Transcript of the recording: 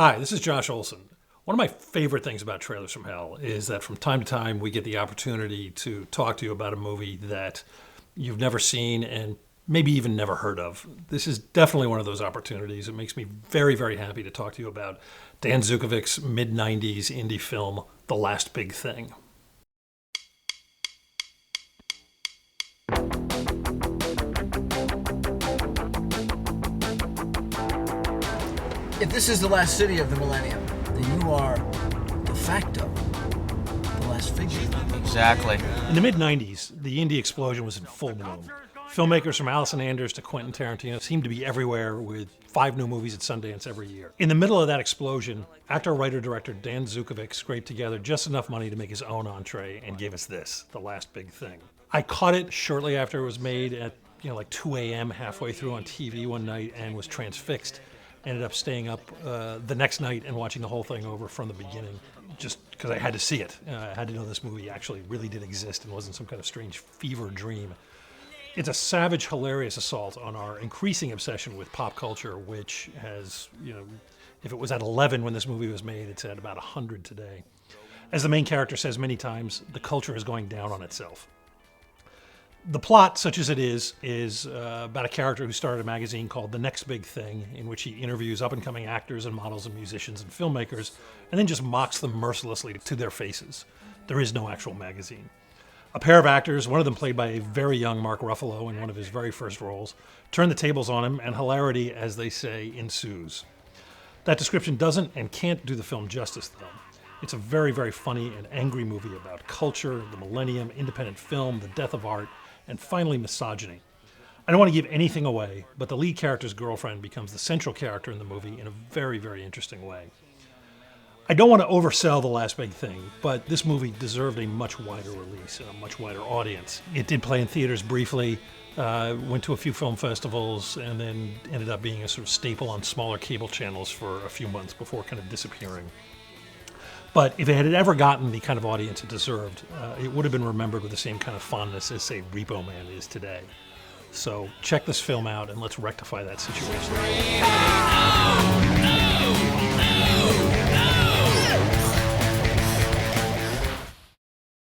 Hi, this is Josh Olson. One of my favorite things about Trailers from Hell is that from time to time we get the opportunity to talk to you about a movie that you've never seen and maybe even never heard of. This is definitely one of those opportunities. It makes me very, very happy to talk to you about Dan Zukovic's mid-90s indie film, The Last Big Thing. If this is the last city of the millennium, then you are, de facto, the last figure. Exactly. In the mid-90s, the indie explosion was in full bloom. Filmmakers from Allison Anders to Quentin Tarantino seemed to be everywhere with 5 new movies at Sundance every year. In the middle of that explosion, actor, writer, director Dan Zukovic scraped together just enough money to make his own entree and gave us this, The Last Big Thing. I caught it shortly after it was made at like 2 a.m. halfway through on TV one night and was transfixed. Ended up staying up the next night and watching the whole thing over from the beginning just because I had to see it. I had to know this movie actually really did exist and wasn't some kind of strange fever dream. It's a savage, hilarious assault on our increasing obsession with pop culture, which has, if it was at 11 when this movie was made, it's at about 100 today. As the main character says many times, the culture is going down on itself. The plot, such as it is about a character who started a magazine called The Next Big Thing, in which he interviews up-and-coming actors and models and musicians and filmmakers, and then just mocks them mercilessly to their faces. There is no actual magazine. A pair of actors, one of them played by a very young Mark Ruffalo in one of his very first roles, turn the tables on him, and hilarity, as they say, ensues. That description doesn't and can't do the film justice, though. It's a very, very funny and angry movie about culture, the millennium, independent film, the death of art, and finally misogyny. I don't want to give anything away, but the lead character's girlfriend becomes the central character in the movie in a very, very interesting way. I don't want to oversell The Last Big Thing, but this movie deserved a much wider release and a much wider audience. It did play in theaters briefly, went to a few film festivals, and then ended up being a sort of staple on smaller cable channels for a few months before kind of disappearing. But if it had ever gotten the kind of audience it deserved, it would have been remembered with the same kind of fondness as, say, Repo Man is today. So check this film out and let's rectify that situation.